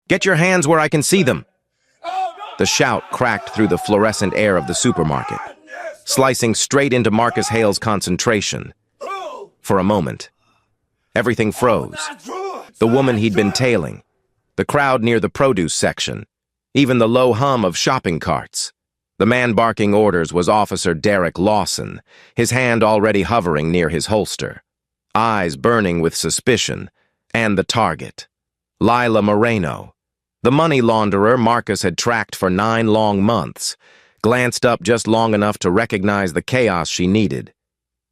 Get your hands where I can see them. The shout cracked through the fluorescent air of the supermarket, slicing straight into Marcus Hale's concentration. For a moment, everything froze. The woman he'd been tailing, the crowd near the produce section, even the low hum of shopping carts. The man barking orders was Officer Derek Lawson, his hand already hovering near his holster, eyes burning with suspicion, and the target, Lila Moreno, the money launderer Marcus had tracked for 9 long months, glanced up just long enough to recognize the chaos she needed.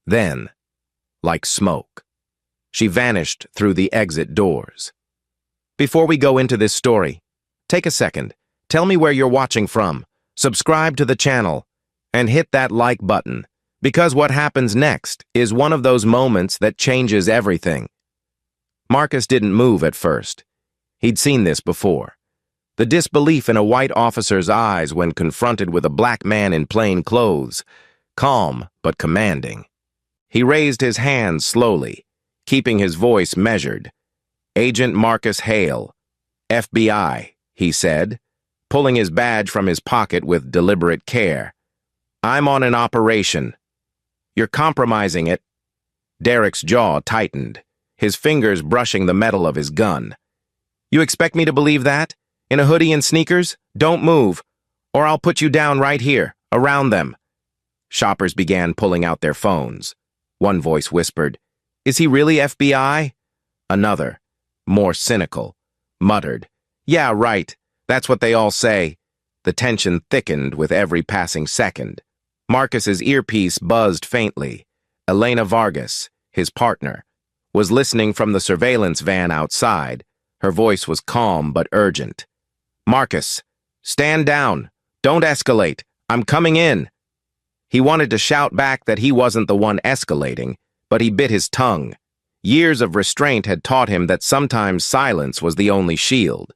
Then, like smoke, she vanished through the exit doors. Before we go into this story, take a second, tell me where you're watching from, subscribe to the channel, and hit that like button, because what happens next is one of those moments that changes everything. Marcus didn't move at first. He'd seen this before. The disbelief in a white officer's eyes when confronted with a black man in plain clothes, calm but commanding. He raised his hands slowly, keeping his voice measured. "Agent Marcus Hale, FBI," he said, pulling his badge from his pocket with deliberate care. "I'm on an operation. You're compromising it." Derek's jaw tightened, his fingers brushing the metal of his gun. "You expect me to believe that? In a hoodie and sneakers? Don't move, or I'll put you down right here, around them." Shoppers began pulling out their phones. One voice whispered, "Is he really FBI?" Another, more cynical, muttered, "Yeah, right. That's what they all say." The tension thickened with every passing second. Marcus's earpiece buzzed faintly. Elena Vargas, his partner, was listening from the surveillance van outside. Her voice was calm but urgent. "Marcus, stand down. Don't escalate. I'm coming in." He wanted to shout back that he wasn't the one escalating, but he bit his tongue. Years of restraint had taught him that sometimes silence was the only shield.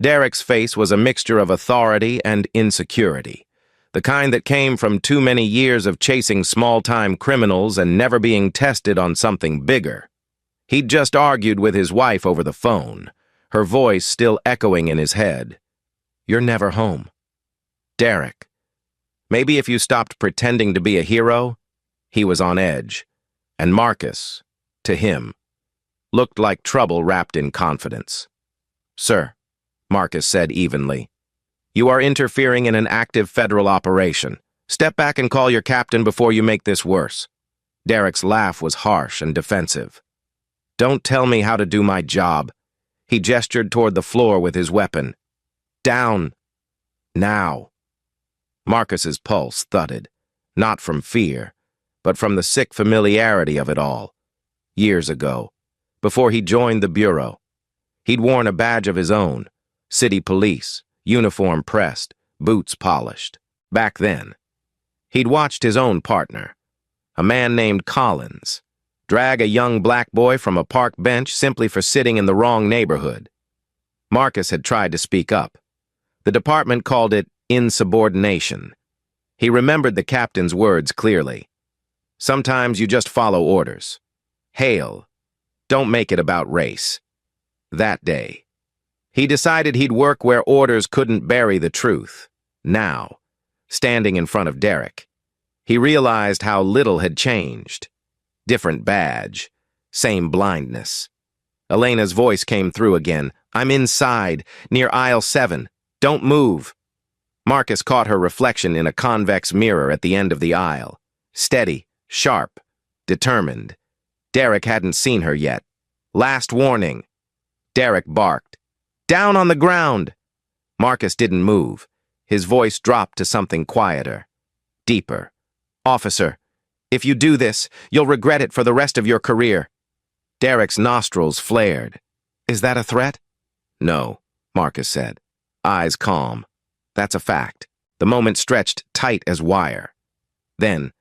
Derek's face was a mixture of authority and insecurity, the kind that came from too many years of chasing small-time criminals and never being tested on something bigger. He'd just argued with his wife over the phone, her voice still echoing in his head. "You're never home. Derek, maybe if you stopped pretending to be a hero." He was on edge, and Marcus, to him, looked like trouble wrapped in confidence. "Sir," Marcus said evenly, "you are interfering in an active federal operation. Step back and call your captain before you make this worse." Derek's laugh was harsh and defensive. "Don't tell me how to do my job." He gestured toward the floor with his weapon. "Down. Now." Marcus's pulse thudded, not from fear, but from the sick familiarity of it all. Years ago, before he joined the Bureau, he'd worn a badge of his own, city police, uniform pressed, boots polished. Back then, he'd watched his own partner, a man named Collins, drag a young black boy from a park bench simply for sitting in the wrong neighborhood. Marcus had tried to speak up. The department called it insubordination. He remembered the captain's words clearly. "Sometimes you just follow orders. Hale, don't make it about race." That day, he decided he'd work where orders couldn't bury the truth. Now, standing in front of Derek, he realized how little had changed. Different badge, same blindness. Elena's voice came through again. "I'm inside, near aisle 7. Don't move." Marcus caught her reflection in a convex mirror at the end of the aisle. Steady, sharp, determined. Derek hadn't seen her yet. "Last warning." Derek barked. "Down on the ground!" Marcus didn't move. His voice dropped to something quieter, deeper. "Officer, if you do this, you'll regret it for the rest of your career." Derek's nostrils flared. "Is that a threat?" "No," Marcus said, eyes calm. "That's a fact." The moment stretched tight as wire. Then,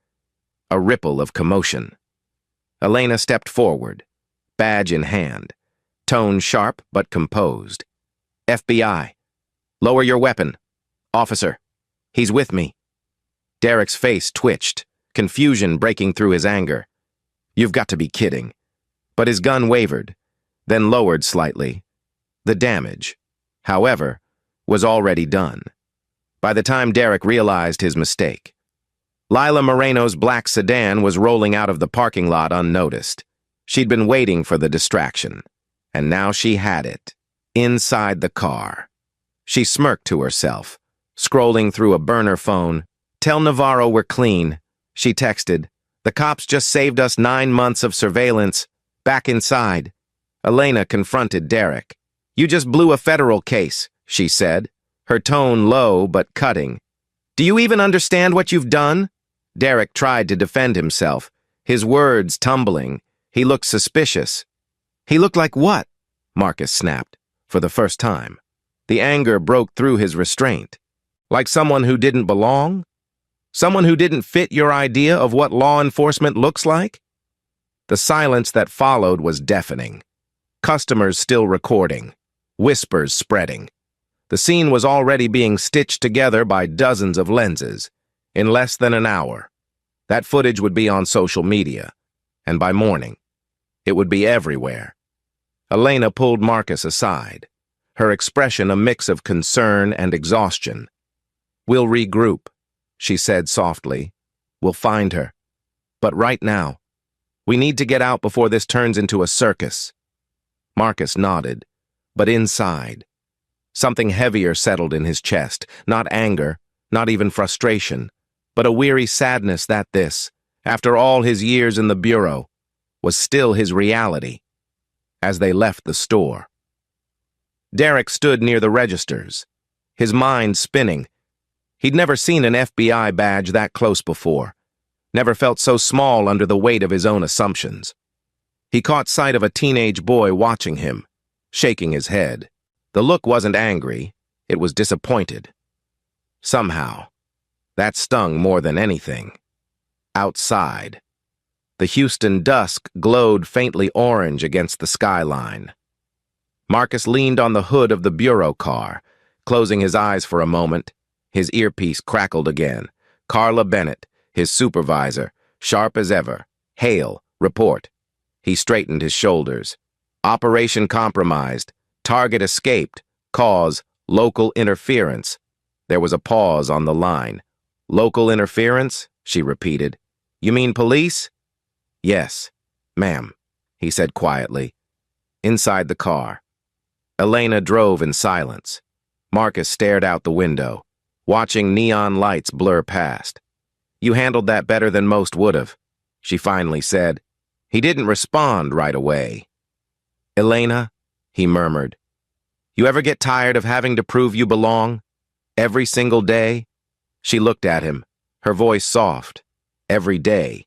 a ripple of commotion. Elena stepped forward, badge in hand, tone sharp but composed. "FBI, lower your weapon. Officer, he's with me." Derek's face twitched, confusion breaking through his anger. "You've got to be kidding." But his gun wavered, then lowered slightly. The damage, however, was already done. By the time Derek realized his mistake, Lila Moreno's black sedan was rolling out of the parking lot unnoticed. She'd been waiting for the distraction, and now she had it, inside the car. She smirked to herself, scrolling through a burner phone. "Tell Navarro we're clean," she texted. "The cops just saved us 9 months of surveillance. Back inside." Elena confronted Derek. "You just blew a federal case," she said, her tone low but cutting. "Do you even understand what you've done?" Derek tried to defend himself, his words tumbling. He looked suspicious. "He looked like what?" Marcus snapped, for the first time. The anger broke through his restraint. "Like someone who didn't belong? Someone who didn't fit your idea of what law enforcement looks like?" The silence that followed was deafening. Customers still recording, whispers spreading. The scene was already being stitched together by dozens of lenses. In less than an hour, that footage would be on social media, and by morning, it would be everywhere. Elena pulled Marcus aside, her expression a mix of concern and exhaustion. "We'll regroup," she said softly. "We'll find her. But right now, we need to get out before this turns into a circus." Marcus nodded, but inside, something heavier settled in his chest, not anger, not even frustration, but a weary sadness that this, after all his years in the bureau, was still his reality. As they left the store, Derek stood near the registers, his mind spinning. He'd never seen an FBI badge that close before, never felt so small under the weight of his own assumptions. He caught sight of a teenage boy watching him, shaking his head. The look wasn't angry, it was disappointed. Somehow, that stung more than anything. Outside, the Houston dusk glowed faintly orange against the skyline. Marcus leaned on the hood of the bureau car, closing his eyes for a moment. His earpiece crackled again. Carla Bennett, his supervisor, sharp as ever. "Hail, report." He straightened his shoulders. "Operation compromised. Target escaped. Cause, local interference." There was a pause on the line. "Local interference?" she repeated. "You mean police?" "Yes, ma'am," he said quietly. Inside the car, Elena drove in silence. Marcus stared out the window, watching neon lights blur past. "You handled that better than most would have," she finally said. He didn't respond right away. "Elena," he murmured, "you ever get tired of having to prove you belong? Every single day?" She looked at him, her voice soft. "Every day.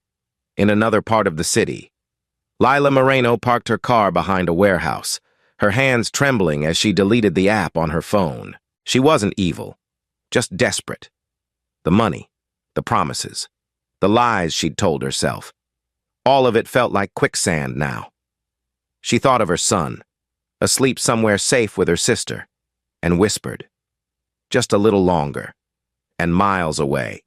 In another part of the city." Lila Moreno parked her car behind a warehouse, her hands trembling as she deleted the app on her phone. She wasn't evil, just desperate. The money, the promises, the lies she'd told herself. All of it felt like quicksand now. She thought of her son, asleep somewhere safe with her sister, and whispered, "Just a little longer," and miles away.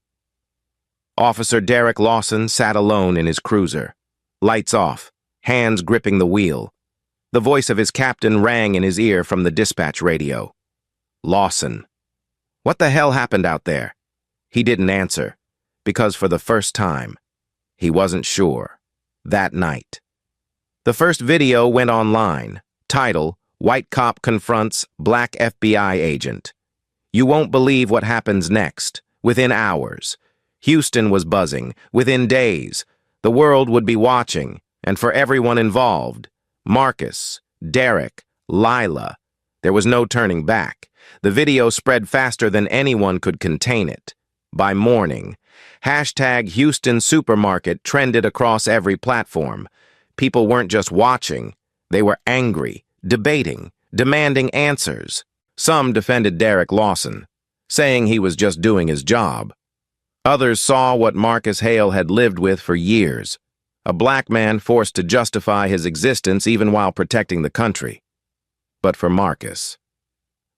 Officer Derek Lawson sat alone in his cruiser, lights off, hands gripping the wheel. The voice of his captain rang in his ear from the dispatch radio. "Lawson. What the hell happened out there?" He didn't answer, because for the first time, he wasn't sure. That night. The first video went online. Title, "White Cop Confronts Black FBI Agent." You won't believe what happens next. Within hours. Houston was buzzing. Within days. The world would be watching, and for everyone involved. Marcus, Derek, Lila. There was no turning back. The video spread faster than anyone could contain it. By morning, #Houston Supermarket trended across every platform. People weren't just watching. They were angry, debating, demanding answers. Some defended Derek Lawson, saying he was just doing his job. Others saw what Marcus Hale had lived with for years, a black man forced to justify his existence even while protecting the country. But for Marcus,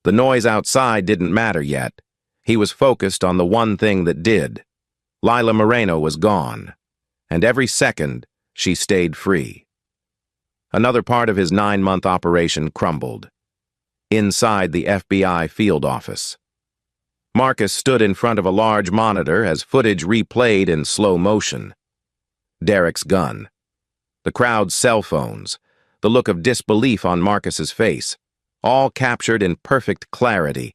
the noise outside didn't matter yet. He was focused on the one thing that did. Lila Moreno was gone, and every second she stayed free. Another part of his 9-month operation crumbled. inside the FBI field office. Marcus stood in front of a large monitor as footage replayed in slow motion. Derek's gun, the crowd's cell phones, the look of disbelief on Marcus's face, all captured in perfect clarity.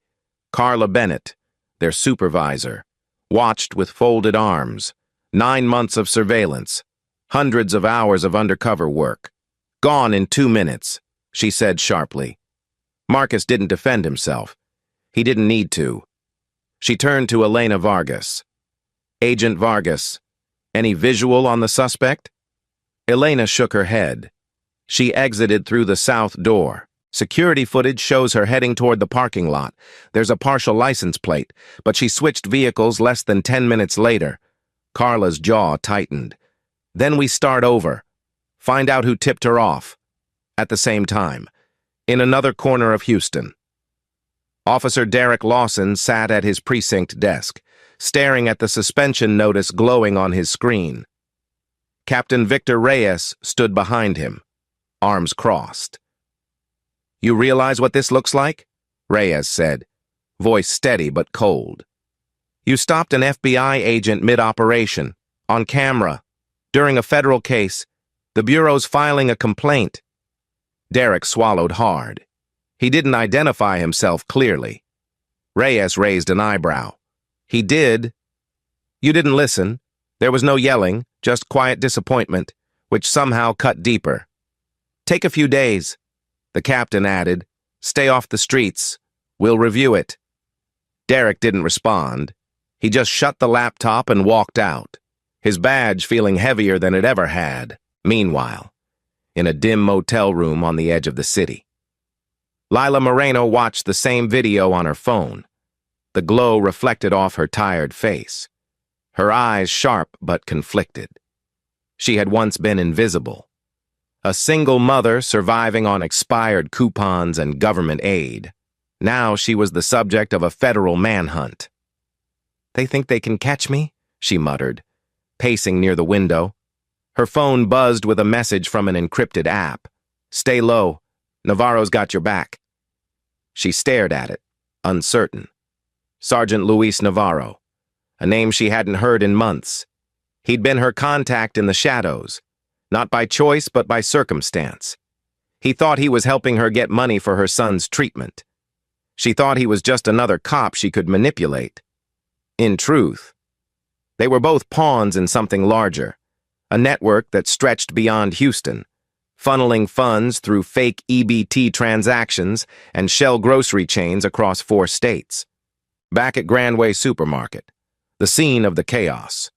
Carla Bennett, their supervisor, watched with folded arms. 9 months of surveillance, hundreds of hours of undercover work. Gone in 2 minutes, she said sharply. Marcus didn't defend himself. He didn't need to. She turned to Elena Vargas. Agent Vargas, any visual on the suspect? Elena shook her head. She exited through the south door. Security footage shows her heading toward the parking lot. There's a partial license plate, but she switched vehicles less than 10 minutes later. Carla's jaw tightened. Then we start over. Find out who tipped her off. At the same time, in another corner of Houston, Officer Derek Lawson sat at his precinct desk, staring at the suspension notice glowing on his screen. Captain Victor Reyes stood behind him, arms crossed. "You realize what this looks like?" Reyes said, voice steady but cold. "You stopped an FBI agent mid-operation, on camera, during a federal case. The Bureau's filing a complaint." Derek swallowed hard. He didn't identify himself clearly. Reyes raised an eyebrow. "He did." "You didn't listen. There was no yelling, just quiet disappointment, which somehow cut deeper." "Take a few days," the captain added. "Stay off the streets. We'll review it." Derek didn't respond. He just shut the laptop and walked out, his badge feeling heavier than it ever had. Meanwhile, in a dim motel room on the edge of the city, Lila Moreno watched the same video on her phone. The glow reflected off her tired face, her eyes sharp but conflicted. She had once been invisible, a single mother surviving on expired coupons and government aid. Now she was the subject of a federal manhunt. "They think they can catch me?" she muttered, pacing near the window. Her phone buzzed with a message from an encrypted app. "Stay low. Navarro's got your back." She stared at it, uncertain. Sergeant Luis Navarro, a name she hadn't heard in months. He'd been her contact in the shadows, not by choice but by circumstance. He thought he was helping her get money for her son's treatment. She thought he was just another cop she could manipulate. In truth, they were both pawns in something larger, a network that stretched beyond Houston, funneling funds through fake EBT transactions and shell grocery chains across 4 states. Back at Grandway Supermarket, the scene of the chaos,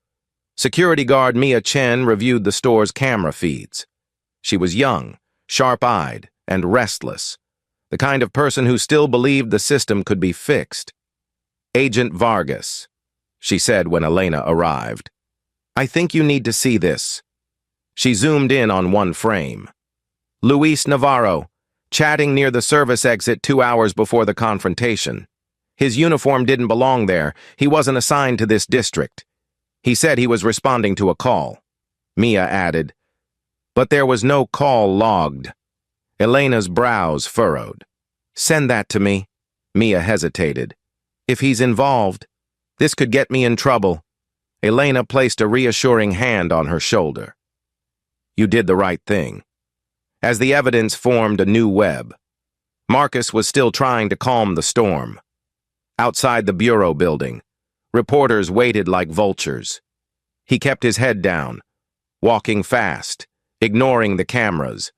security guard Mia Chen reviewed the store's camera feeds. She was young, sharp-eyed, and restless, the kind of person who still believed the system could be fixed. "Agent Vargas," she said when Elena arrived. "I think you need to see this." She zoomed in on one frame. Luis Navarro, chatting near the service exit 2 hours before the confrontation. His uniform didn't belong there. He wasn't assigned to this district. He said he was responding to a call. Mia added, "But there was no call logged." Elena's brows furrowed. "Send that to me." Mia hesitated. "If he's involved, this could get me in trouble." Elena placed a reassuring hand on her shoulder. "You did the right thing." As the evidence formed a new web, Marcus was still trying to calm the storm. Outside the Bureau building, reporters waited like vultures. He kept his head down, walking fast, ignoring the cameras.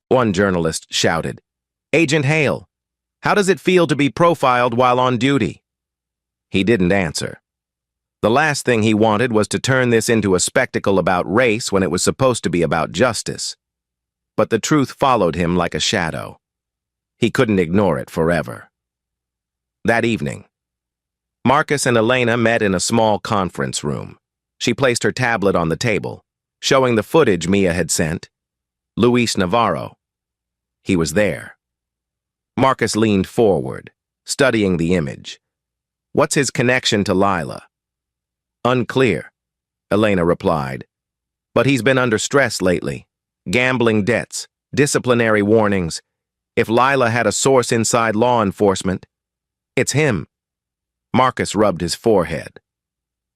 One journalist shouted, "Agent Hale, how does it feel to be profiled while on duty?" He didn't answer. The last thing he wanted was to turn this into a spectacle about race when it was supposed to be about justice. But the truth followed him like a shadow. He couldn't ignore it forever. That evening, Marcus and Elena met in a small conference room. She placed her tablet on the table, showing the footage Mia had sent. Luis Navarro. He was there. Marcus leaned forward, studying the image. "What's his connection to Lila?" "Unclear," Elena replied. "But he's been under stress lately. Gambling debts, disciplinary warnings. If Lila had a source inside law enforcement, it's him. Marcus rubbed his forehead.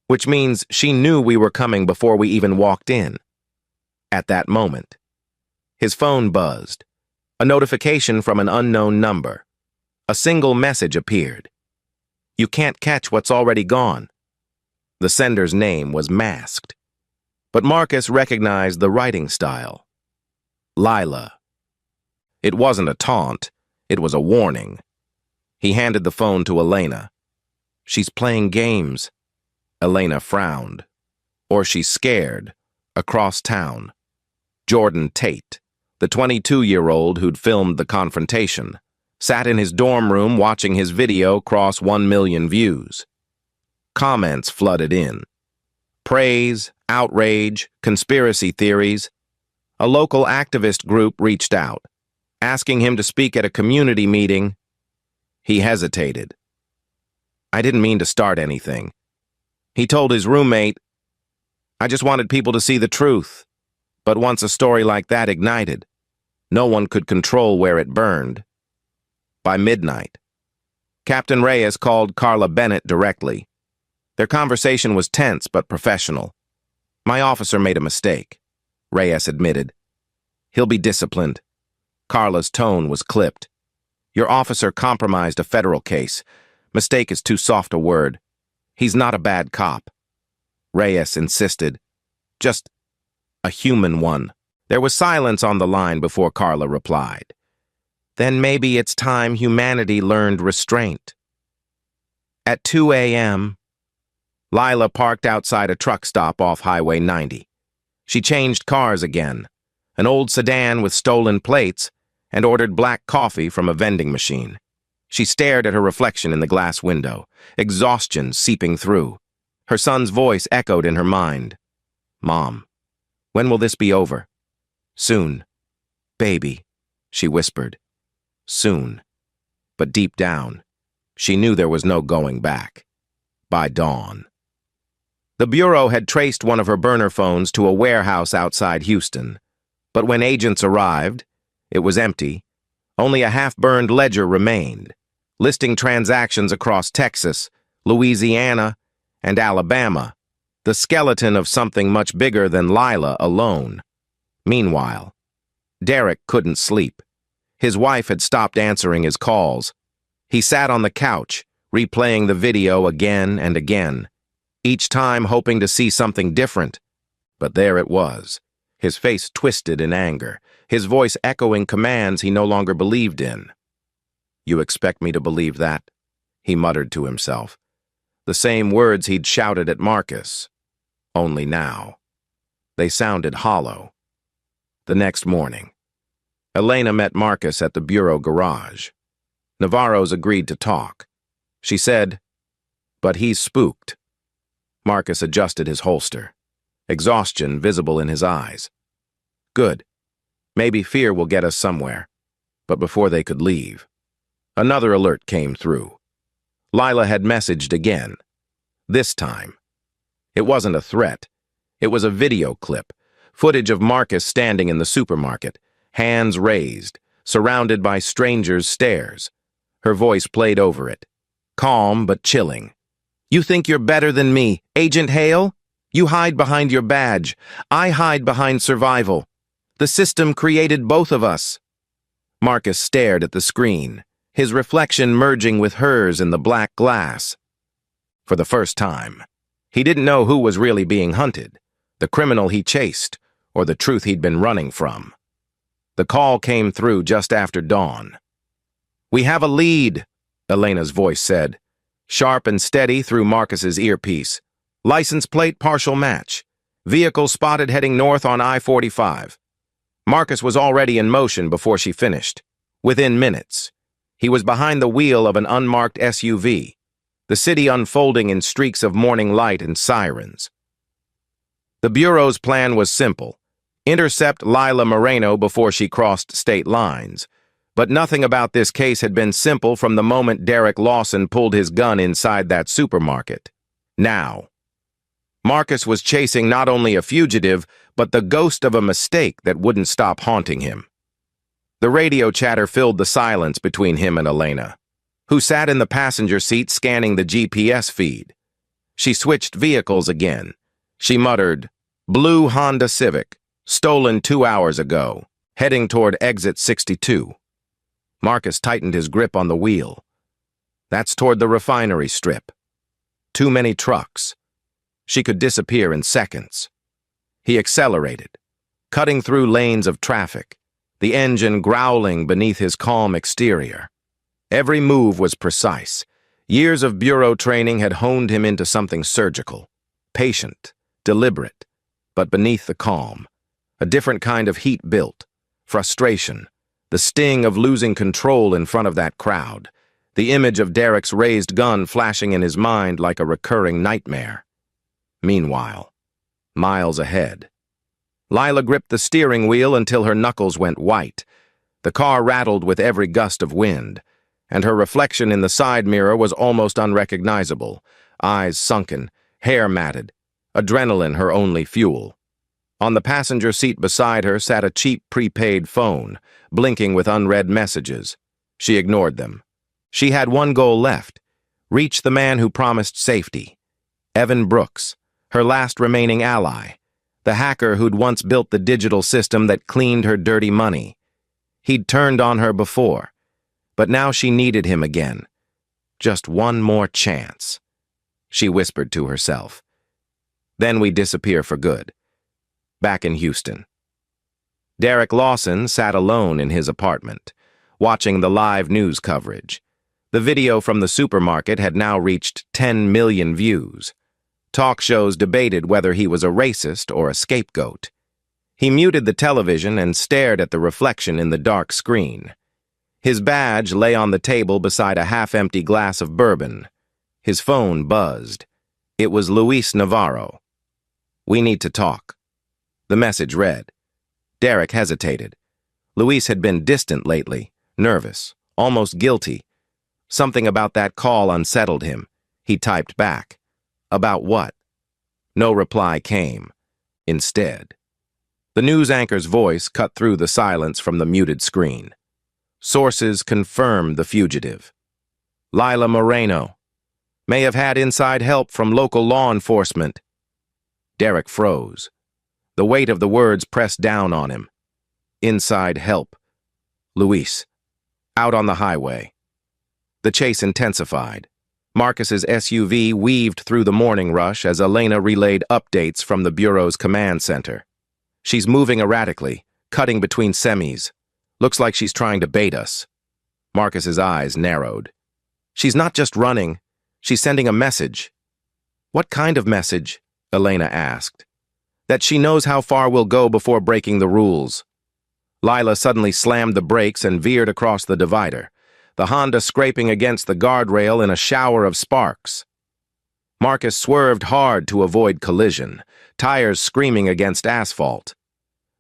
Which means she knew we were coming before we even walked in. At that moment, his phone buzzed. A notification from an unknown number. A single message appeared. You can't catch what's already gone. The sender's name was masked, but Marcus recognized the writing style. Lila. It wasn't a taunt, it was a warning. He handed the phone to Elena. She's playing games. Elena frowned. Or she's scared. Across town. Jordan Tate, the 22-year-old who'd filmed the confrontation, sat in his dorm room watching his video cross 1 million views. Comments flooded in. Praise, outrage, conspiracy theories. A local activist group reached out, asking him to speak at a community meeting. He hesitated. I didn't mean to start anything. He told his roommate, I just wanted people to see the truth. But once a story like that ignited, no one could control where it burned. By midnight, Captain Reyes called Carla Bennett directly. Their conversation was tense but professional. My officer made a mistake, Reyes admitted. He'll be disciplined. Carla's tone was clipped. Your officer compromised a federal case. Mistake is too soft a word. He's not a bad cop. Reyes insisted. Just a human one. There was silence on the line before Carla replied. Then maybe it's time humanity learned restraint. At 2 a.m., Lila parked outside a truck stop off Highway 90. She changed cars again, an old sedan with stolen plates, and ordered black coffee from a vending machine. She stared at her reflection in the glass window, exhaustion seeping through. Her son's voice echoed in her mind. Mom, when will this be over? Soon. Baby, she whispered. Soon. But deep down, she knew there was no going back. By dawn. The Bureau had traced one of her burner phones to a warehouse outside Houston. But when agents arrived, it was empty. Only a half-burned ledger remained, listing transactions across Texas, Louisiana, and Alabama, the skeleton of something much bigger than Lila alone. Meanwhile, Derek couldn't sleep. His wife had stopped answering his calls. He sat on the couch, replaying the video again and again, each time hoping to see something different. But there it was, his face twisted in anger, his voice echoing commands he no longer believed in. You expect me to believe that? He muttered to himself. The same words he'd shouted at Marcus. Only now. They sounded hollow. The next morning, Elena met Marcus at the Bureau garage. Navarro's agreed to talk. She said, but he's spooked. Marcus adjusted his holster, exhaustion visible in his eyes. Good. Maybe fear will get us somewhere. But before they could leave, another alert came through. Lila had messaged again. This time. It wasn't a threat. It was a video clip, footage of Marcus standing in the supermarket, hands raised, surrounded by strangers' stares. Her voice played over it, calm but chilling. You think you're better than me, Agent Hale? You hide behind your badge. I hide behind survival. The system created both of us. Marcus stared at the screen, his reflection merging with hers in the black glass. For the first time, he didn't know who was really being hunted, the criminal he chased, or the truth he'd been running from. The call came through just after dawn. We have a lead, Elena's voice said, sharp and steady through Marcus's earpiece. License plate partial match. Vehicle spotted heading north on I-45. Marcus was already in motion before she finished. Within minutes, he was behind the wheel of an unmarked SUV, the city unfolding in streaks of morning light and sirens. The Bureau's plan was simple. Intercept Lila Moreno before she crossed state lines. But nothing about this case had been simple from the moment Derek Lawson pulled his gun inside that supermarket. Now, Marcus was chasing not only a fugitive, but the ghost of a mistake that wouldn't stop haunting him. The radio chatter filled the silence between him and Elena, who sat in the passenger seat scanning the GPS feed. She switched vehicles again. She muttered, "Blue Honda Civic, stolen 2 hours ago, heading toward exit 62. Marcus tightened his grip on the wheel. That's toward the refinery strip. Too many trucks. She could disappear in seconds. He accelerated, cutting through lanes of traffic, the engine growling beneath his calm exterior. Every move was precise. Years of bureau training had honed him into something surgical, patient, deliberate, but beneath the calm. A different kind of heat built, frustration, the sting of losing control in front of that crowd, the image of Derek's raised gun flashing in his mind like a recurring nightmare. Meanwhile, miles ahead, Lila gripped the steering wheel until her knuckles went white. The car rattled with every gust of wind, and her reflection in the side mirror was almost unrecognizable, eyes sunken, hair matted, adrenaline her only fuel. On the passenger seat beside her sat a cheap prepaid phone, blinking with unread messages. She ignored them. She had one goal left: reach the man who promised safety. Evan Brooks, her last remaining ally, the hacker who'd once built the digital system that cleaned her dirty money. He'd turned on her before, but now she needed him again. Just one more chance, she whispered to herself. Then we disappear for good. Back in Houston. Derek Lawson sat alone in his apartment, watching the live news coverage. The video from the supermarket had now reached 10 million views. Talk shows debated whether he was a racist or a scapegoat. He muted the television and stared at the reflection in the dark screen. His badge lay on the table beside a half-empty glass of bourbon. His phone buzzed. It was Luis Navarro. "We need to talk." The message read. Derek hesitated. Luis had been distant lately, nervous, almost guilty. Something about that call unsettled him. He typed back. About what? No reply came. Instead, the news anchor's voice cut through the silence from the muted screen. Sources confirmed the fugitive. Lila Moreno may have had inside help from local law enforcement. Derek froze. The weight of the words pressed down on him. Inside help. Luis. Out on the highway. The chase intensified. Marcus's SUV weaved through the morning rush as Elena relayed updates from the Bureau's command center. "She's moving erratically, cutting between semis. Looks like she's trying to bait us." Marcus's eyes narrowed. "She's not just running, she's sending a message." "What kind of message?" Elena asked. "That she knows how far we'll go before breaking the rules." Lila suddenly slammed the brakes and veered across the divider, the Honda scraping against the guardrail in a shower of sparks. Marcus swerved hard to avoid collision, tires screaming against asphalt.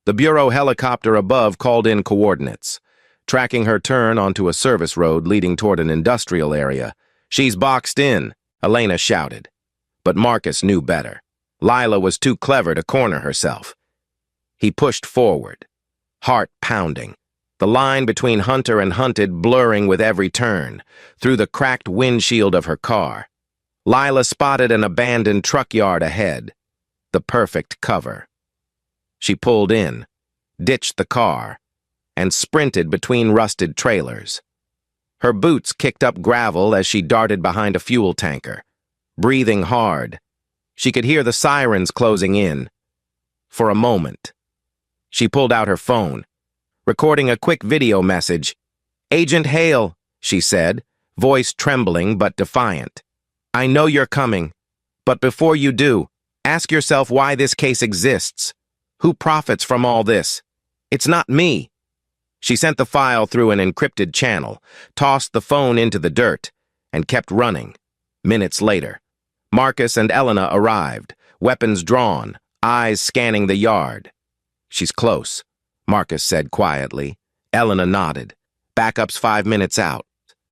The Bureau helicopter above called in coordinates, tracking her turn onto a service road leading toward an industrial area. "She's boxed in," Elena shouted. But Marcus knew better. Lila was too clever to corner herself. He pushed forward, heart pounding, the line between hunter and hunted blurring with every turn, through the cracked windshield of her car. Lila spotted an abandoned truck yard ahead, the perfect cover. She pulled in, ditched the car, and sprinted between rusted trailers. Her boots kicked up gravel as she darted behind a fuel tanker, breathing hard. She could hear the sirens closing in. For a moment, she pulled out her phone, recording a quick video message. "Agent Hale," she said, voice trembling but defiant. "I know you're coming, but before you do, ask yourself why this case exists. Who profits from all this? It's not me." She sent the file through an encrypted channel, tossed the phone into the dirt, and kept running. Minutes later, Marcus and Elena arrived, weapons drawn, eyes scanning the yard. "She's close," Marcus said quietly. Elena nodded. "Backup's 5 minutes out."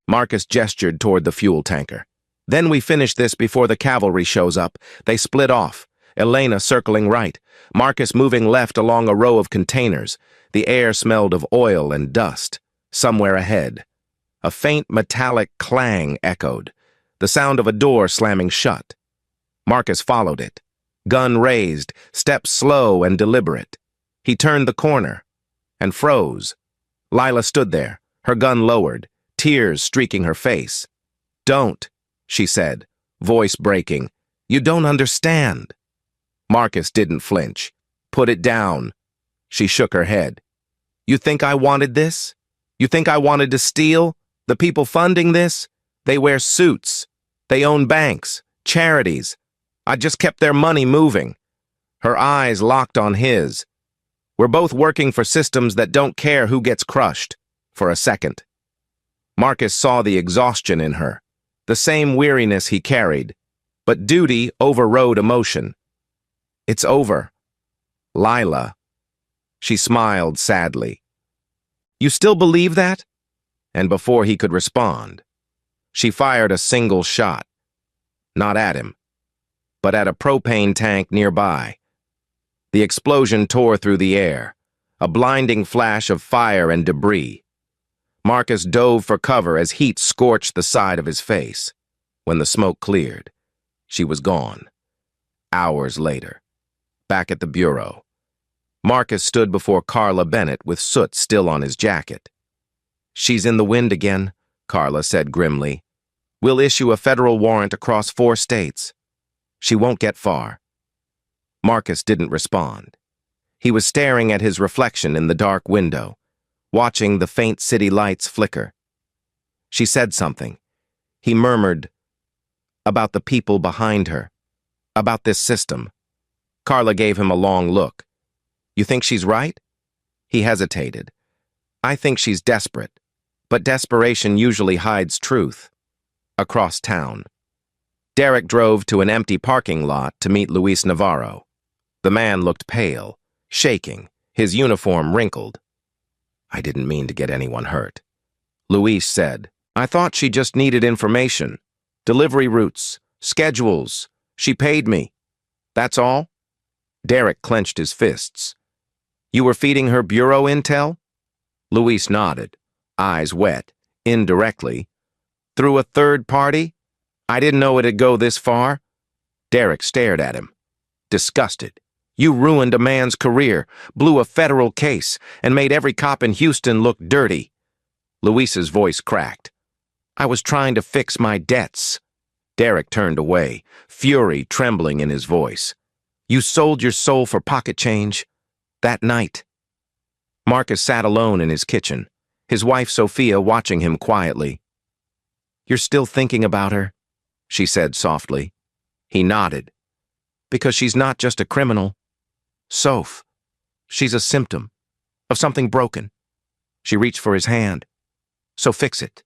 Marcus gestured toward the fuel tanker. "Then we finish this before the cavalry shows up." They split off, Elena circling right, Marcus moving left along a row of containers. The air smelled of oil and dust. Somewhere ahead, a faint metallic clang echoed, the sound of a door slamming shut. Marcus followed it. Gun raised, steps slow and deliberate. He turned the corner and froze. Lila stood there, her gun lowered, tears streaking her face. "Don't," she said, voice breaking. "You don't understand." Marcus didn't flinch. "Put it down." She shook her head. "You think I wanted this? You think I wanted to steal? The people funding this? They wear suits. They own banks, charities. I just kept their money moving." Her eyes locked on his. "We're both working for systems that don't care who gets crushed." For a second, Marcus saw the exhaustion in her, the same weariness he carried, but duty overrode emotion. "It's over. Lila." She smiled sadly. "You still believe that?" And before he could respond, she fired a single shot. Not at him, but at a propane tank nearby. The explosion tore through the air, a blinding flash of fire and debris. Marcus dove for cover as heat scorched the side of his face. When the smoke cleared, she was gone. Hours later, back at the bureau, Marcus stood before Carla Bennett with soot still on his jacket. "She's in the wind again," Carla said grimly. "We'll issue a federal warrant across 4 states. She won't get far." Marcus didn't respond. He was staring at his reflection in the dark window, watching the faint city lights flicker. She said something. He murmured, "About the people behind her. About this system." Carla gave him a long look. "You think she's right?" He hesitated. "I think she's desperate, but desperation usually hides truth." Across town, Derek drove to an empty parking lot to meet Luis Navarro. The man looked pale, shaking, his uniform wrinkled. "I didn't mean to get anyone hurt," Luis said. "I thought she just needed information. Delivery routes, schedules. She paid me. That's all?" Derek clenched his fists. "You were feeding her bureau intel?" Luis nodded, eyes wet, indirectly. "Through a third party? I didn't know it'd go this far." Derek stared at him, disgusted. "You ruined a man's career, blew a federal case, and made every cop in Houston look dirty." Luis's voice cracked. "I was trying to fix my debts." Derek turned away, fury trembling in his voice. "You sold your soul for pocket change. That night." Marcus sat alone in his kitchen, his wife Sophia watching him quietly. "You're still thinking about her?" she said softly. He nodded. "Because she's not just a criminal. Soph, she's a symptom of something broken." She reached for his hand. "So fix it,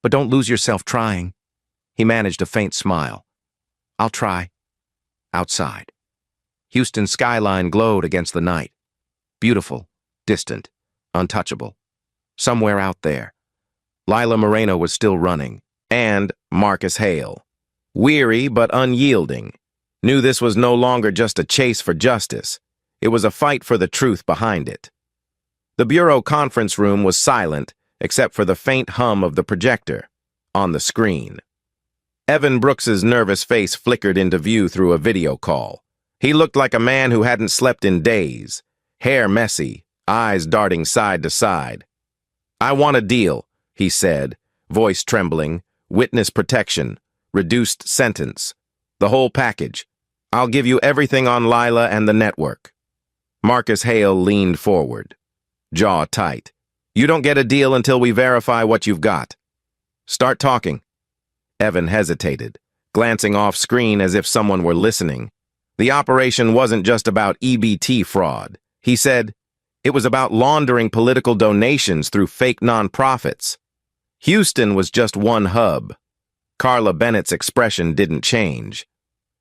but don't lose yourself trying." He managed a faint smile. "I'll try." Outside, Houston's skyline glowed against the night. Beautiful, distant, untouchable. Somewhere out there, Lila Moreno was still running, and Marcus Hale, weary but unyielding, knew this was no longer just a chase for justice. It was a fight for the truth behind it. The bureau conference room was silent, except for the faint hum of the projector on the screen. Evan Brooks's nervous face flickered into view through a video call. He looked like a man who hadn't slept in days, hair messy, eyes darting side to side. "I want a deal," he said, voice trembling, witness protection, reduced sentence, the whole package. "I'll give you everything on Lila and the network." Marcus Hale leaned forward, jaw tight. "You don't get a deal until we verify what you've got. Start talking." Evan hesitated, glancing off screen as if someone were listening. The operation wasn't just about EBT fraud. He said, it was about laundering political donations through fake nonprofits. Houston was just one hub. Carla Bennett's expression didn't change,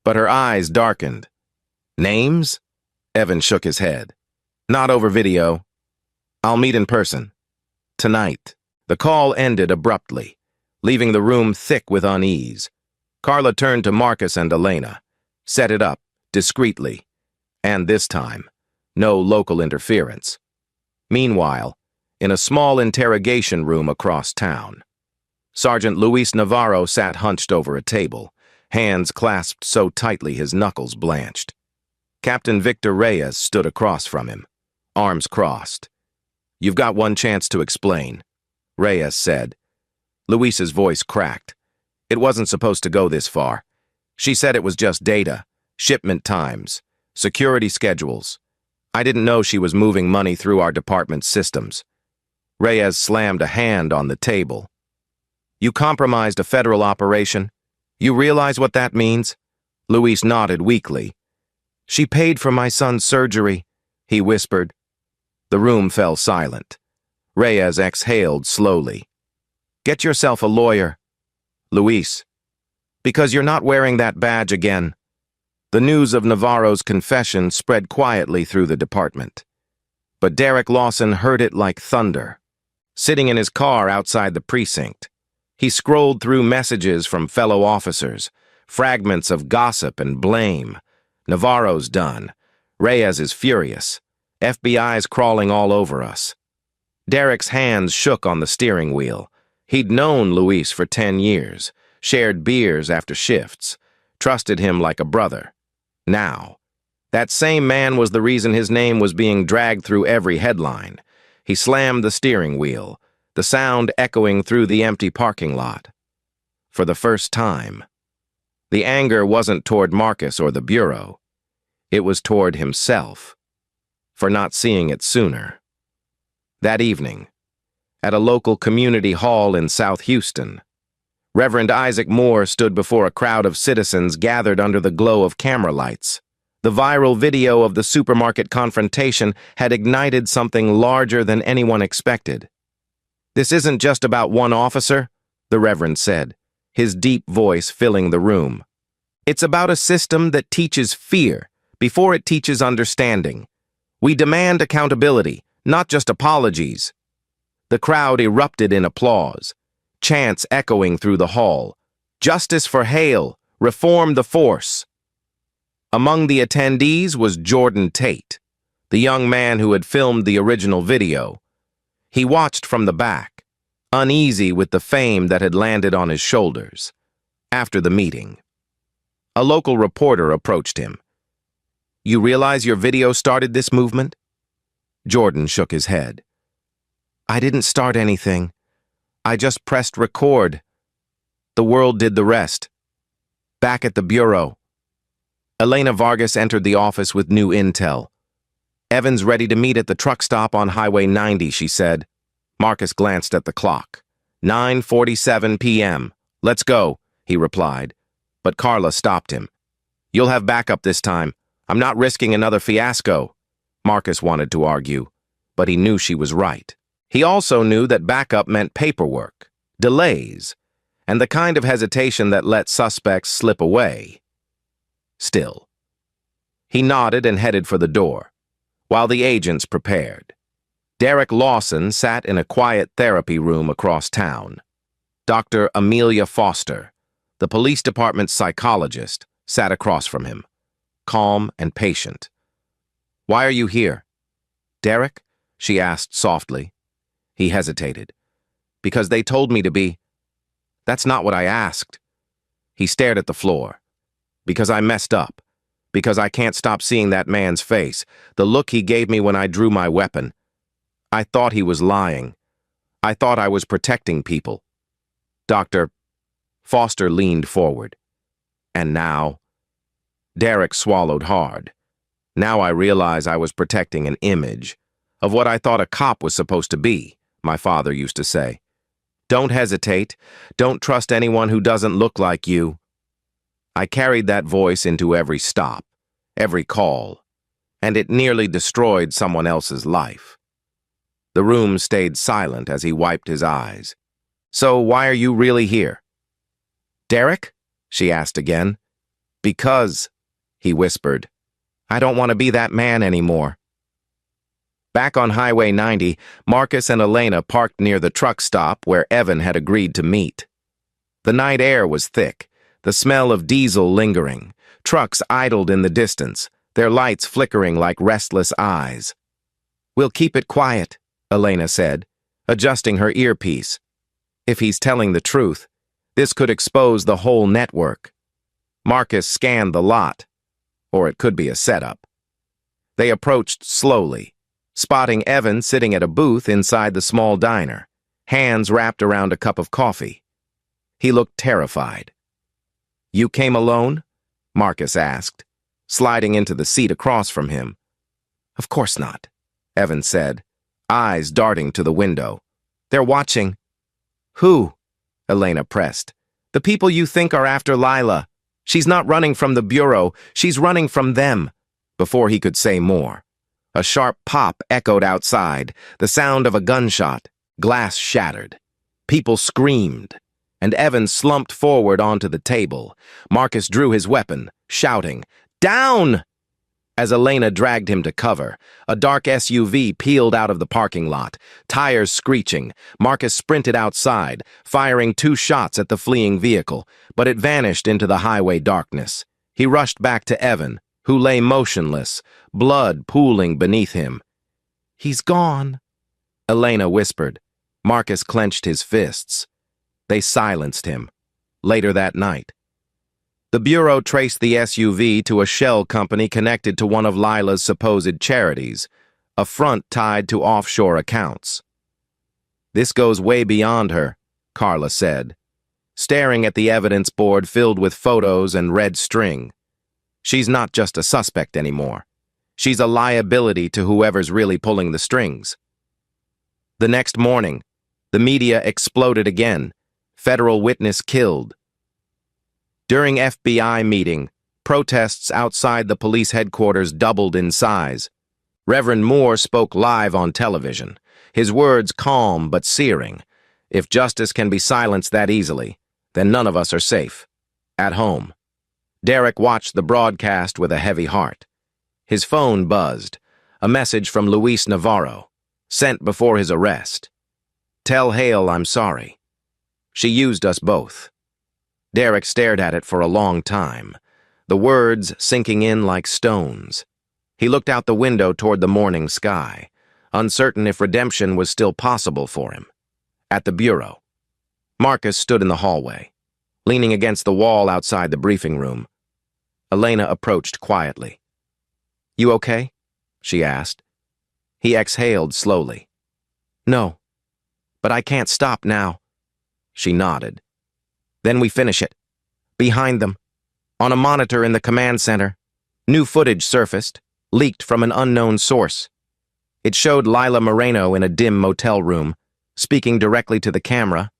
but her eyes darkened. "Names?" Evan shook his head. "Not over video. I'll meet in person. Tonight." The call ended abruptly, leaving the room thick with unease. Carla turned to Marcus and Elena. "Set it up. discreetly, and this time, no local interference. Meanwhile, in a small interrogation room across town, Sergeant Luis Navarro sat hunched over a table, hands clasped so tightly his knuckles blanched. Captain Victor Reyes stood across from him, arms crossed. "You've got one chance to explain," Reyes said. Luis's voice cracked. It wasn't supposed to go this far. She said it was just data, shipment times, security schedules. I didn't know she was moving money through our department's systems. Reyes slammed a hand on the table. "You compromised a federal operation? You realize what that means?" Luis nodded weakly. "She paid for my son's surgery," he whispered. The room fell silent. Reyes exhaled slowly. "Get yourself a lawyer." "Luis, because you're not wearing that badge again." The news of Navarro's confession spread quietly through the department. But Derek Lawson heard it like thunder. Sitting in his car outside the precinct, he scrolled through messages from fellow officers, fragments of gossip and blame. "Navarro's done. Reyes is furious. FBI's crawling all over us." Derek's hands shook on the steering wheel. He'd known Luis for 10 years, shared beers after shifts, trusted him like a brother. Now, that same man was the reason his name was being dragged through every headline. He slammed the steering wheel, the sound echoing through the empty parking lot. For the first time, the anger wasn't toward Marcus or the Bureau. It was toward himself, for not seeing it sooner. That evening, at a local community hall in South Houston, Reverend Isaac Moore stood before a crowd of citizens gathered under the glow of camera lights. The viral video of the supermarket confrontation had ignited something larger than anyone expected. "This isn't just about one officer," the Reverend said, his deep voice filling the room. "It's about a system that teaches fear before it teaches understanding. We demand accountability, not just apologies." The crowd erupted in applause, chants echoing through the hall. "Justice for Hale! Reform the force!" Among the attendees was Jordan Tate, the young man who had filmed the original video. He watched from the back, uneasy with the fame that had landed on his shoulders. After the meeting, a local reporter approached him. "You realize your video started this movement?" Jordan shook his head. "I didn't start anything. I just pressed record. The world did the rest." Back at the Bureau, Elena Vargas entered the office with new intel. "Evan's ready to meet at the truck stop on Highway 90, she said. Marcus glanced at the clock. 9:47 p.m. "Let's go," he replied. But Carla stopped him. "You'll have backup this time. I'm not risking another fiasco." Marcus wanted to argue, but he knew she was right. He also knew that backup meant paperwork, delays, and the kind of hesitation that let suspects slip away. Still, he nodded and headed for the door, while the agents prepared. Derek Lawson sat in a quiet therapy room across town. Dr. Amelia Foster, the police department's psychologist, sat across from him, calm and patient. "Why are you here?" "Derek?" she asked softly. He hesitated. "Because they told me to be." "That's not what I asked." He stared at the floor. "Because I messed up. Because I can't stop seeing that man's face, the look he gave me when I drew my weapon. I thought he was lying. I thought I was protecting people." Dr. Foster leaned forward. "And now?" Derek swallowed hard. "Now I realize I was protecting an image of what I thought a cop was supposed to be," my father used to say. "Don't hesitate. Don't trust anyone who doesn't look like you." I carried that voice into every stop, every call, and it nearly destroyed someone else's life. The room stayed silent as he wiped his eyes. "So why are you really here?" "Derek?" she asked again. "Because," he whispered, "I don't want to be that man anymore." Back on Highway 90, Marcus and Elena parked near the truck stop where Evan had agreed to meet. The night air was thick, the smell of diesel lingering, Trucks idled in the distance, their lights flickering like restless eyes. "We'll keep it quiet," Elena said, adjusting her earpiece. If he's telling the truth, this could expose the whole network. Marcus scanned the lot, or it could be a setup. They approached slowly, spotting Evan sitting at a booth inside the small diner, hands wrapped around a cup of coffee. He looked terrified. "You came alone?" Marcus asked, sliding into the seat across from him. "Of course not," Evan said, eyes darting to the window. "They're watching." "Who?" Elena pressed. "The people you think are after Lila. She's not running from the Bureau, she's running from them." Before he could say more, a sharp pop echoed outside, the sound of a gunshot. Glass shattered. People screamed, and Evan slumped forward onto the table. Marcus drew his weapon, shouting, "Down!" As Elena dragged him to cover, a dark SUV peeled out of the parking lot, tires screeching. Marcus sprinted outside, firing 2 shots at the fleeing vehicle, but it vanished into the highway darkness. He rushed back to Evan, who lay motionless, blood pooling beneath him. "He's gone," Elena whispered. Marcus clenched his fists. They silenced him. Later that night, the Bureau traced the SUV to a shell company connected to one of Lila's supposed charities, a front tied to offshore accounts. "This goes way beyond her," Carla said, staring at the evidence board filled with photos and red string. "She's not just a suspect anymore. She's a liability to whoever's really pulling the strings." The next morning, the media exploded again. Federal witness killed. During FBI meeting, protests outside the police headquarters doubled in size. Reverend Moore spoke live on television, his words calm but searing. "If justice can be silenced that easily, then none of us are safe. At home." Derek watched the broadcast with a heavy heart. His phone buzzed, a message from Luis Navarro, sent before his arrest. "Tell Hale I'm sorry. She used us both." Derek stared at it for a long time, the words sinking in like stones. He looked out the window toward the morning sky, uncertain if redemption was still possible for him. At the Bureau, Marcus stood in the hallway, leaning against the wall outside the briefing room. Elena approached quietly. "You okay?" she asked. He exhaled slowly. "No, but I can't stop now." She nodded. "Then we finish it. Behind them. On a monitor in the command center. New footage surfaced, leaked from an unknown source. It showed Lila Moreno in a dim motel room, speaking directly to the camera.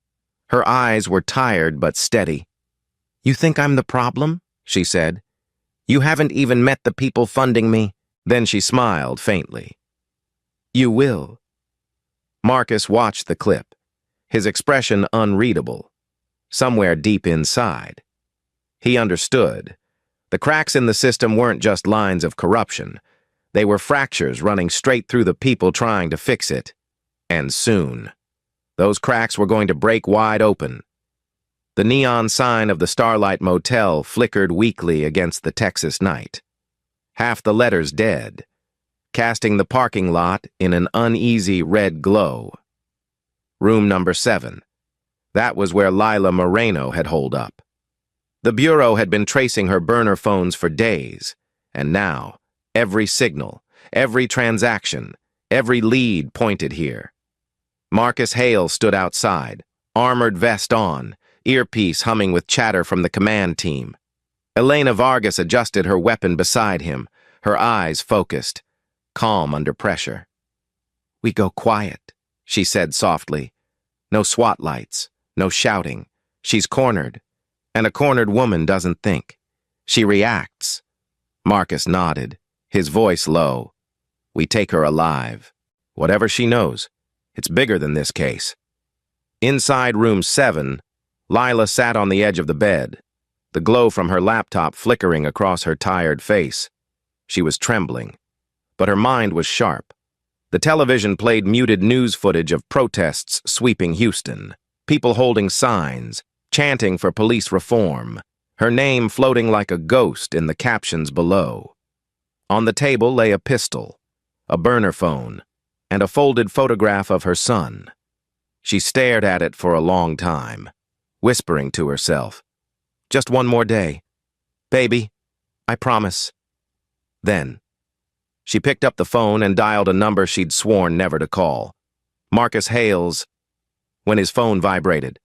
Her eyes were tired but steady. "You think I'm the problem?" she said. "You haven't even met the people funding me." Then she smiled faintly. "You will." Marcus watched the clip, his expression unreadable. Somewhere deep inside, he understood. The cracks in the system weren't just lines of corruption. They were fractures running straight through the people trying to fix it. And soon, those cracks were going to break wide open. The neon sign of the Starlight Motel flickered weakly against the Texas night. Half the letters dead, casting the parking lot in an uneasy red glow. Room number 7. That was where Lila Moreno had holed up. The Bureau had been tracing her burner phones for days, and now, every signal, every transaction, every lead pointed here. Marcus Hale stood outside, armored vest on, earpiece humming with chatter from the command team. Elena Vargas adjusted her weapon beside him, her eyes focused, calm under pressure. "We go quiet," she said softly. "No SWAT lights, no shouting. She's cornered, and a cornered woman doesn't think. She reacts." Marcus nodded, his voice low. "We take her alive. Whatever she knows, it's bigger than this case." Inside room 7, Lila sat on the edge of the bed, the glow from her laptop flickering across her tired face. She was trembling, but her mind was sharp. The television played muted news footage of protests sweeping Houston, people holding signs, chanting for police reform. her name floating like a ghost in the captions below. On the table lay a pistol, a burner phone, and a folded photograph of her son. She stared at it for a long time, whispering to herself, "Just one more day. Baby, I promise." Then, she picked up the phone and dialed a number she'd sworn never to call. Marcus Hales. When his phone vibrated,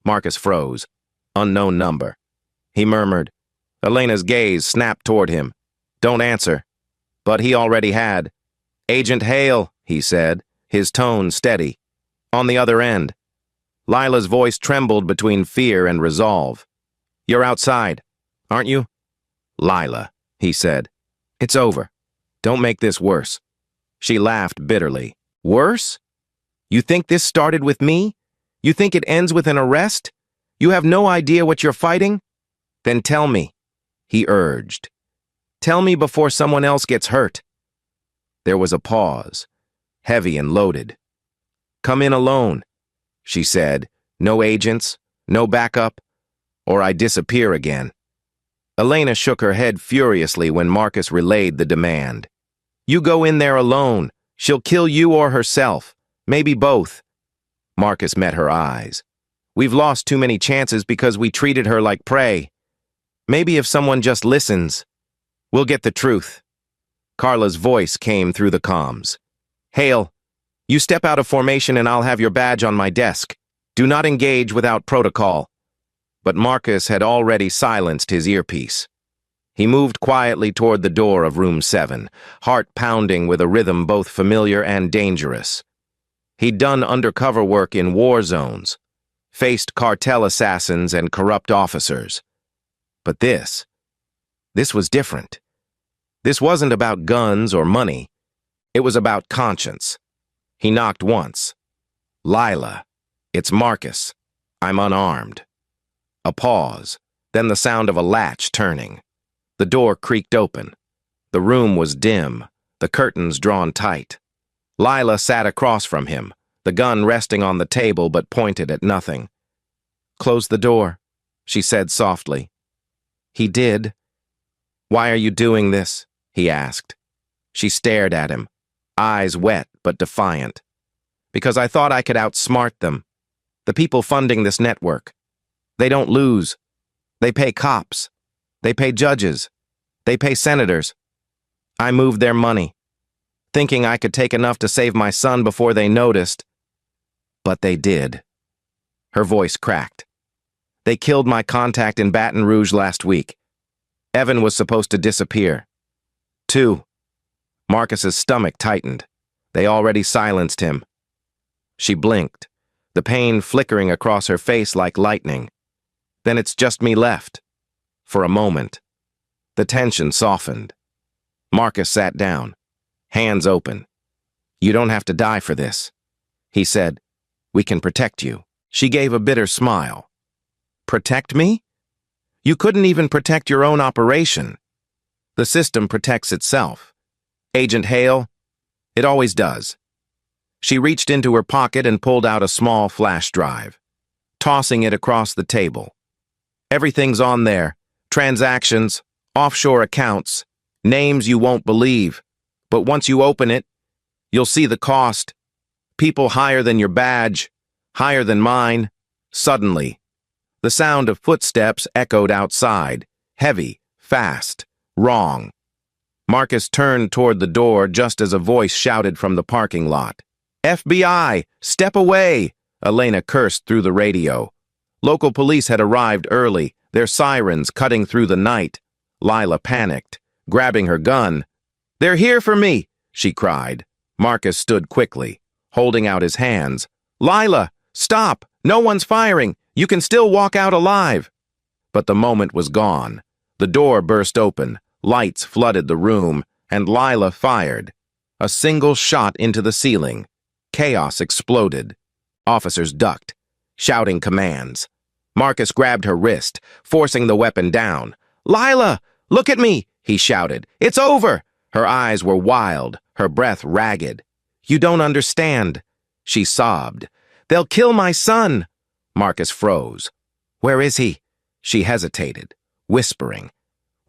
Marcus froze. Unknown number. He murmured. Elena's gaze snapped toward him. "Don't answer." But he already had. "Agent Hale," he said, his tone steady. On the other end. Lila's voice trembled between fear and resolve. "You're outside, aren't you?" "Lila," he said. "It's over. Don't make this worse." She laughed bitterly. "Worse? You think this started with me? You think it ends with an arrest? You have no idea what you're fighting? Then tell me," he urged. "Tell me before someone else gets hurt." There was a pause, heavy and loaded. "Come in alone," she said. "No agents, no backup, or I disappear again." Elena shook her head furiously when Marcus relayed the demand. "You go in there alone. She'll kill you or herself. Maybe both." Marcus met her eyes. "We've lost too many chances because we treated her like prey. Maybe if someone just listens, we'll get the truth." Carla's voice came through the comms. "Hale, you step out of formation and I'll have your badge on my desk. Do not engage without protocol." But Marcus had already silenced his earpiece. He moved quietly toward the door of room 7, heart pounding with a rhythm both familiar and dangerous. He'd done undercover work in war zones, faced cartel assassins and corrupt officers. But this was different. This wasn't about guns or money. It was about conscience. He knocked once. "Lila, it's Marcus. I'm unarmed." A pause, then the sound of a latch turning. The door creaked open. The room was dim, the curtains drawn tight. Lila sat across from him, the gun resting on the table but pointed at nothing. "Close the door," she said softly. He did. "Why are you doing this?" he asked. She stared at him, eyes wet but defiant. "Because I thought I could outsmart them. The people funding this network. They don't lose. They pay cops. They pay judges. They pay senators. I moved their money, thinking I could take enough to save my son before they noticed. But they did." Her voice cracked. "They killed my contact in Baton Rouge last week. Evan was supposed to disappear. 2. Marcus's stomach tightened. They already silenced him. She blinked, the pain flickering across her face like lightning. "Then it's just me left." For a moment, the tension softened. Marcus sat down, hands open. "You don't have to die for this," he said. "We can protect you." She gave a bitter smile. "Protect me? You couldn't even protect your own operation." "The system protects itself. Agent Hale, it always does." She reached into her pocket and pulled out a small flash drive, tossing it across the table. "Everything's on there. Transactions, offshore accounts, names you won't believe. But once you open it, you'll see the cost. People higher than your badge, higher than mine." Suddenly, the sound of footsteps echoed outside, heavy, fast, wrong. Marcus turned toward the door just as a voice shouted from the parking lot. "FBI, step away!" Elena cursed through the radio. Local police had arrived early, their sirens cutting through the night. Lila panicked, grabbing her gun. "They're here for me!" she cried. Marcus stood quickly, holding out his hands. "Lila, stop! No one's firing! You can still walk out alive!" But the moment was gone. The door burst open, lights flooded the room, and Lila fired. A single shot into the ceiling. Chaos exploded. Officers ducked, shouting commands. Marcus grabbed her wrist, forcing the weapon down. "Lila, look at me!" he shouted. "It's over!" Her eyes were wild, her breath ragged. "You don't understand," she sobbed. "They'll kill my son!" Marcus froze. "Where is he?" She hesitated. whispering,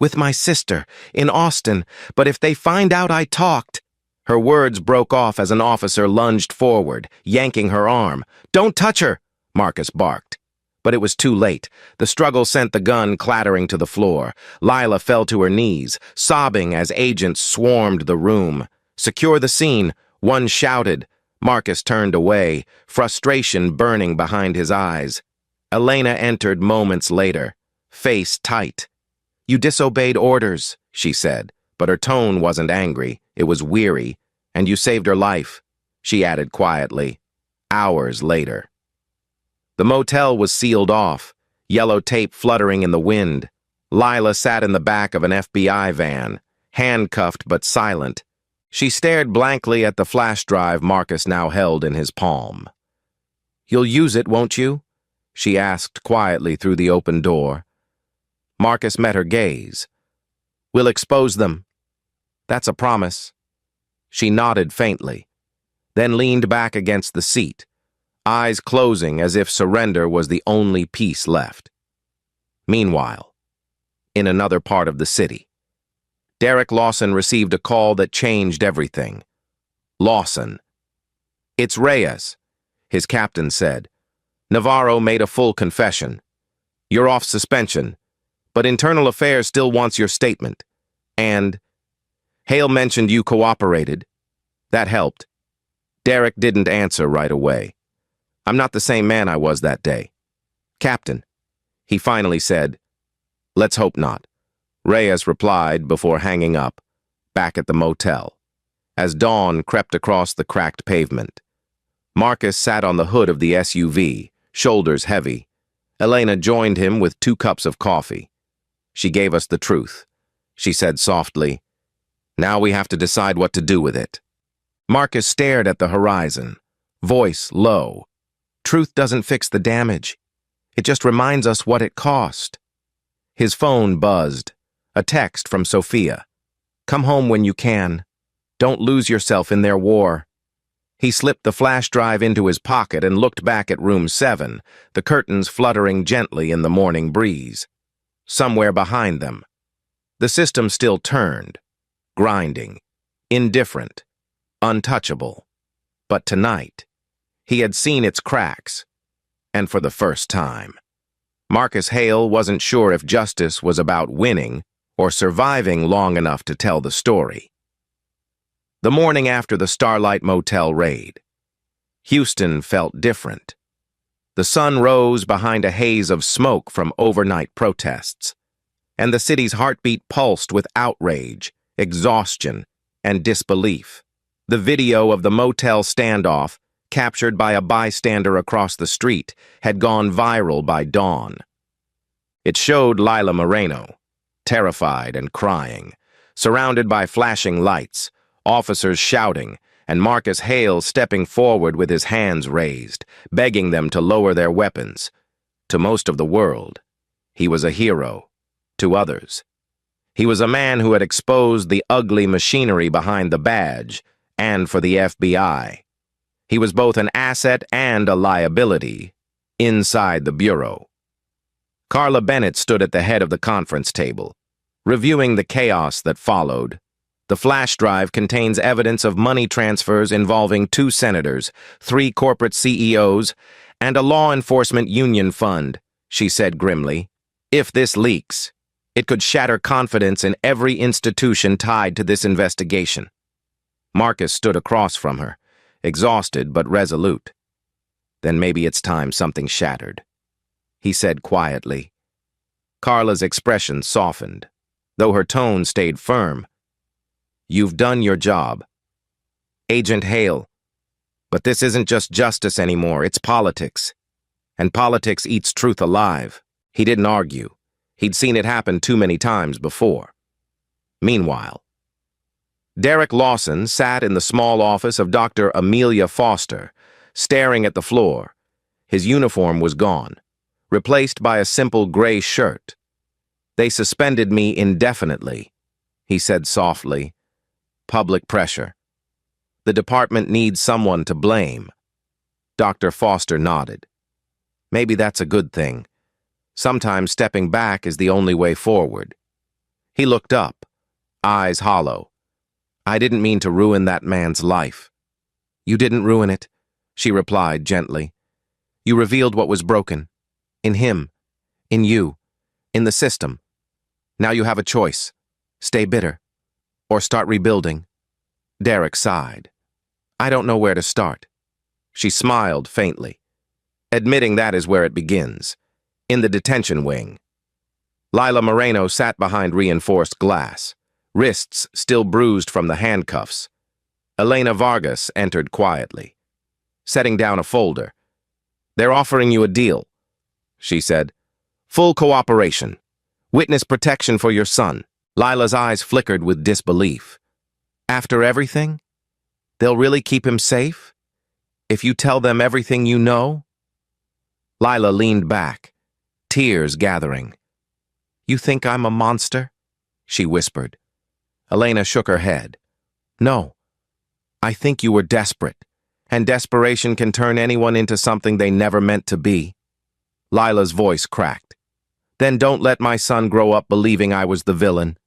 "With my sister, in Austin, but if they find out I talked—" Her words broke off as an officer lunged forward, yanking her arm. "Don't touch her!" Marcus barked. But it was too late. The struggle sent the gun clattering to the floor. Lila fell to her knees, sobbing as agents swarmed the room. "Secure the scene," one shouted. Marcus turned away, frustration burning behind his eyes. Elena entered moments later, face tight. "You disobeyed orders," she said, but her tone wasn't angry. It was weary. "And you saved her life," she added quietly. Hours later. The motel was sealed off, yellow tape fluttering in the wind. Lila sat in the back of an FBI van, handcuffed but silent. She stared blankly at the flash drive Marcus now held in his palm. "You'll use it, won't you?" she asked quietly through the open door. Marcus met her gaze. "We'll expose them. That's a promise." She nodded faintly, then leaned back against the seat, eyes closing as if surrender was the only peace left. Meanwhile, in another part of the city, Derek Lawson received a call that changed everything. Lawson. "It's Reyes," his captain said. "Navarro made a full confession. You're off suspension, but Internal Affairs still wants your statement. And Hale mentioned you cooperated. That helped." Derek didn't answer right away. "I'm not the same man I was that day." "Captain," he finally said. "Let's hope not," Reyes replied before hanging up, back at the motel, as dawn crept across the cracked pavement. Marcus sat on the hood of the SUV, shoulders heavy. Elena joined him with 2 cups of coffee. "She gave us the truth," she said softly. "Now we have to decide what to do with it." Marcus stared at the horizon, voice low. "Truth doesn't fix the damage. It just reminds us what it cost." His phone buzzed. A text from Sophia. "Come home when you can. Don't lose yourself in their war." He slipped the flash drive into his pocket and looked back at room 7, the curtains fluttering gently in the morning breeze. Somewhere behind them, the system still turned, grinding, indifferent, untouchable. But tonight, he had seen its cracks, and for the first time. Marcus Hale wasn't sure if justice was about winning or surviving long enough to tell the story. The morning after the Starlight Motel raid, Houston felt different. The sun rose behind a haze of smoke from overnight protests, and the city's heartbeat pulsed with outrage, exhaustion, and disbelief. The video of the motel standoff, captured by a bystander across the street, had gone viral by dawn. It showed Lila Moreno, terrified and crying, surrounded by flashing lights, officers shouting, and Marcus Hale stepping forward with his hands raised, begging them to lower their weapons. To most of the world, he was a hero. To others, he was a man who had exposed the ugly machinery behind the badge, and for the FBI. He was both an asset and a liability inside the bureau. Carla Bennett stood at the head of the conference table, reviewing the chaos that followed. The flash drive contains evidence of money transfers involving 2 senators, 3 corporate CEOs, and a law enforcement union fund, she said grimly. If this leaks, it could shatter confidence in every institution tied to this investigation. Marcus stood across from her, exhausted but resolute. "Then maybe it's time something shattered," he said quietly. Carla's expression softened, though her tone stayed firm. "You've done your job, Agent Hale. But this isn't just justice anymore, it's politics. And politics eats truth alive." He didn't argue. He'd seen it happen too many times before. Meanwhile, Derek Lawson sat in the small office of Dr. Amelia Foster, staring at the floor. His uniform was gone, replaced by a simple gray shirt. "They suspended me indefinitely," he said softly. "Public pressure. The department needs someone to blame." Dr. Foster nodded. "Maybe that's a good thing. Sometimes stepping back is the only way forward. He looked up, eyes hollow. I didn't mean to ruin that man's life. You didn't ruin it, she replied gently. You revealed what was broken. In him, in you, in the system. Now you have a choice. Stay bitter, or start rebuilding. Derek sighed. I don't know where to start. She smiled faintly, admitting that is where it begins, in the detention wing. Lila Moreno sat behind reinforced glass, wrists still bruised from the handcuffs. Elena Vargas entered quietly, setting down a folder. They're offering you a deal, she said. Full cooperation. Witness protection for your son. Lila's eyes flickered with disbelief. After everything? They'll really keep him safe? If you tell them everything you know? Lila leaned back, tears gathering. You think I'm a monster? She whispered. Elena shook her head. No. I think you were desperate, and desperation can turn anyone into something they never meant to be. Lila's voice cracked. Then don't let my son grow up believing I was the villain.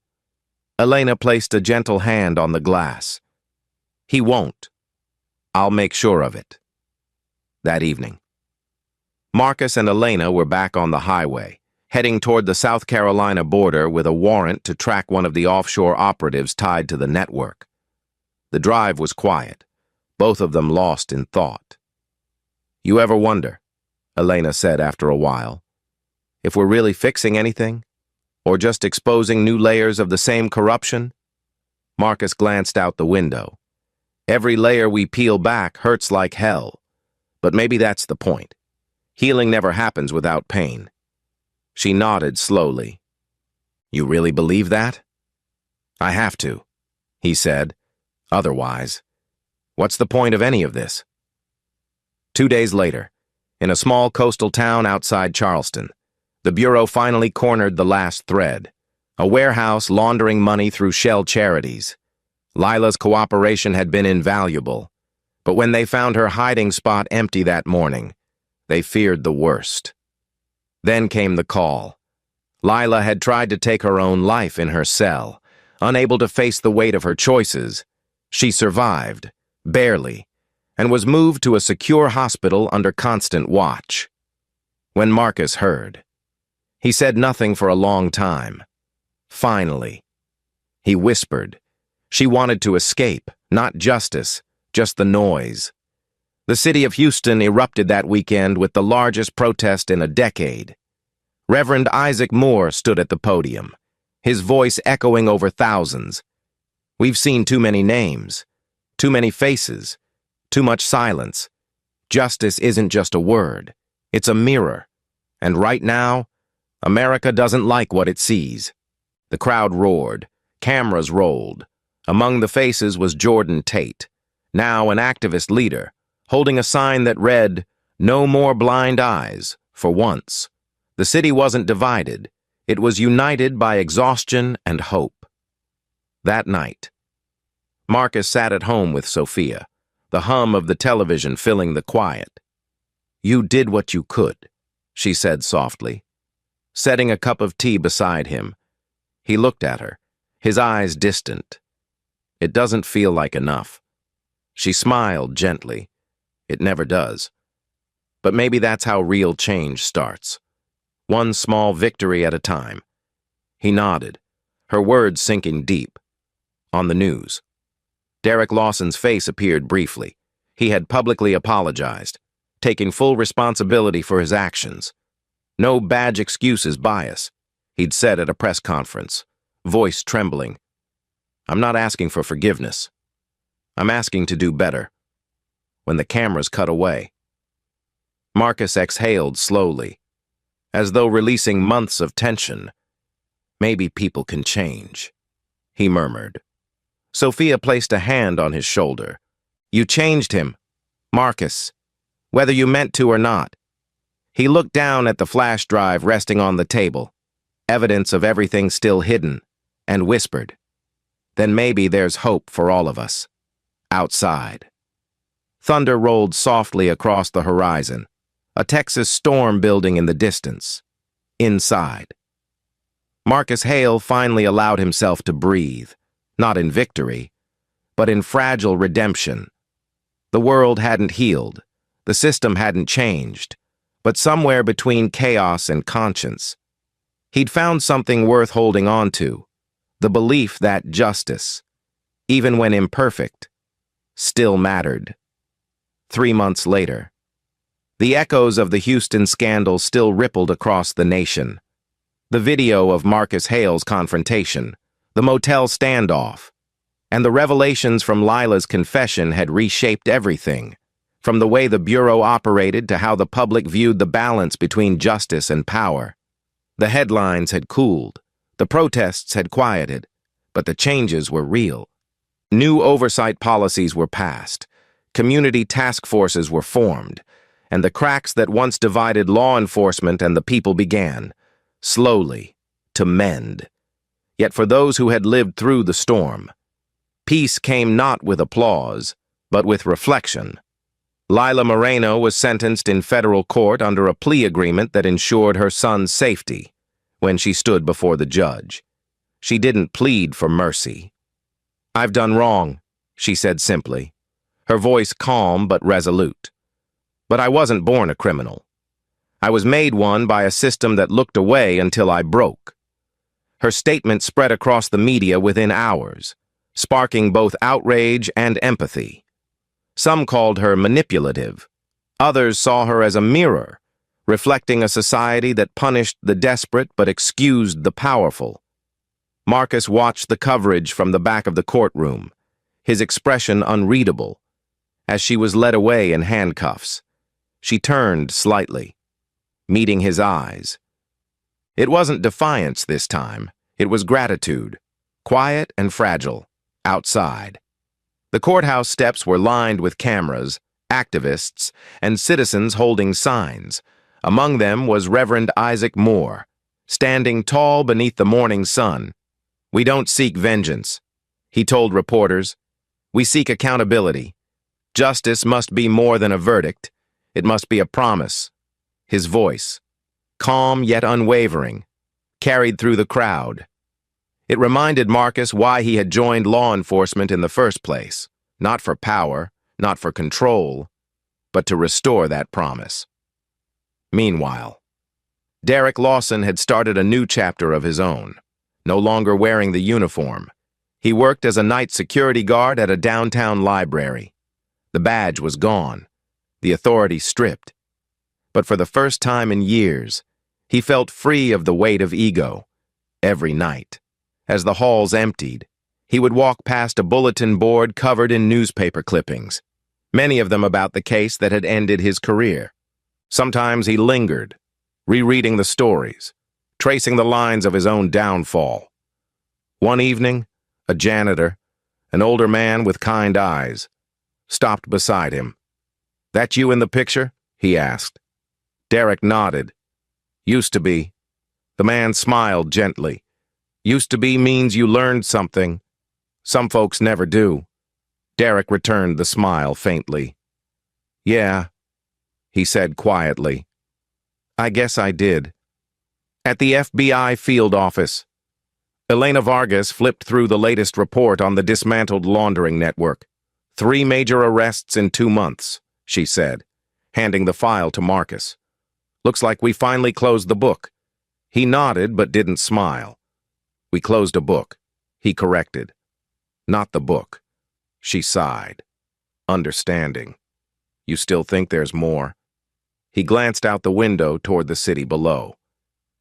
Elena placed a gentle hand on the glass. He won't. I'll make sure of it. That evening, Marcus and Elena were back on the highway, heading toward the South Carolina border with a warrant to track one of the offshore operatives tied to the network. The drive was quiet, both of them lost in thought. You ever wonder, Elena said after a while, if we're really fixing anything? Or just exposing new layers of the same corruption? Marcus glanced out the window. Every layer we peel back hurts like hell. But maybe that's the point. Healing never happens without pain. She nodded slowly. You really believe that? I have to, he said. Otherwise, what's the point of any of this? 2 days later, in a small coastal town outside Charleston, the Bureau finally cornered the last thread, a warehouse laundering money through shell charities. Lila's cooperation had been invaluable, but when they found her hiding spot empty that morning, they feared the worst. Then came the call. Lila had tried to take her own life in her cell, unable to face the weight of her choices. She survived, barely, and was moved to a secure hospital under constant watch. When Marcus heard, he said nothing for a long time. Finally, he whispered. She wanted to escape, not justice, just the noise. The city of Houston erupted that weekend with the largest protest in a decade. Reverend Isaac Moore stood at the podium, his voice echoing over thousands. We've seen too many names, too many faces, too much silence. Justice isn't just a word, it's a mirror. And right now, America doesn't like what it sees. The crowd roared, cameras rolled. Among the faces was Jordan Tate, now an activist leader, holding a sign that read, "No more blind eyes," for once. The city wasn't divided. It was united by exhaustion and hope. That night, Marcus sat at home with Sophia, the hum of the television filling the quiet. You did what you could, she said softly. Setting a cup of tea beside him, he looked at her, his eyes distant. It doesn't feel like enough. She smiled gently. It never does. But maybe that's how real change starts. One small victory at a time. He nodded, her words sinking deep. On the news, Derek Lawson's face appeared briefly. He had publicly apologized, taking full responsibility for his actions. No badge excuses bias, he'd said at a press conference, voice trembling. I'm not asking for forgiveness. I'm asking to do better. When the cameras cut away, Marcus exhaled slowly, as though releasing months of tension. Maybe people can change, he murmured. Sophia placed a hand on his shoulder. You changed him, Marcus, whether you meant to or not. He looked down at the flash drive resting on the table, evidence of everything still hidden, and whispered, then maybe there's hope for all of us. Outside. Thunder rolled softly across the horizon, a Texas storm building in the distance. inside. Marcus Hale finally allowed himself to breathe, not in victory, but in fragile redemption. The world hadn't healed, the system hadn't changed, but somewhere between chaos and conscience, he'd found something worth holding on to, the belief that justice, even when imperfect, still mattered. 3 months later, the echoes of the Houston scandal still rippled across the nation. The video of Marcus Hale's confrontation, the motel standoff, and the revelations from Lila's confession had reshaped everything, from the way the Bureau operated to how the public viewed the balance between justice and power. The headlines had cooled, the protests had quieted, but the changes were real. New oversight policies were passed, community task forces were formed, and the cracks that once divided law enforcement and the people began, slowly, to mend. Yet for those who had lived through the storm, peace came not with applause, but with reflection. Lila Moreno was sentenced in federal court under a plea agreement that ensured her son's safety when she stood before the judge. She didn't plead for mercy. "I've done wrong," she said simply, her voice calm but resolute. "But I wasn't born a criminal. I was made one by a system that looked away until I broke." Her statement spread across the media within hours, sparking both outrage and empathy. Some called her manipulative. Others saw her as a mirror, reflecting a society that punished the desperate but excused the powerful. Marcus watched the coverage from the back of the courtroom, his expression unreadable. As she was led away in handcuffs, she turned slightly, meeting his eyes. It wasn't defiance this time, it was gratitude, quiet and fragile, outside. The courthouse steps were lined with cameras, activists, and citizens holding signs. Among them was Reverend Isaac Moore, standing tall beneath the morning sun. "We don't seek vengeance," he told reporters. "We seek accountability. Justice must be more than a verdict. It must be a promise." His voice, calm yet unwavering, carried through the crowd. It reminded Marcus why he had joined law enforcement in the first place, not for power, not for control, but to restore that promise. Meanwhile, Derek Lawson had started a new chapter of his own. No longer wearing the uniform, he worked as a night security guard at a downtown library. The badge was gone, the authority stripped. But for the first time in years, he felt free of the weight of ego. Every night, as the halls emptied, he would walk past a bulletin board covered in newspaper clippings, many of them about the case that had ended his career. Sometimes he lingered, rereading the stories, tracing the lines of his own downfall. One evening, a janitor, an older man with kind eyes, stopped beside him. "That you in the picture?" he asked. Derek nodded. "Used to be." The man smiled gently. "Used to be means you learned something. Some folks never do." Derek returned the smile faintly. "Yeah," he said quietly. "I guess I did." At the FBI field office, Elena Vargas flipped through the latest report on the dismantled laundering network. 3 major arrests in 2 months, she said, handing the file to Marcus. "Looks like we finally closed the book." He nodded but didn't smile. "We closed a book," he corrected. "Not the book." She sighed. "Understanding. You still think there's more?" He glanced out the window toward the city below.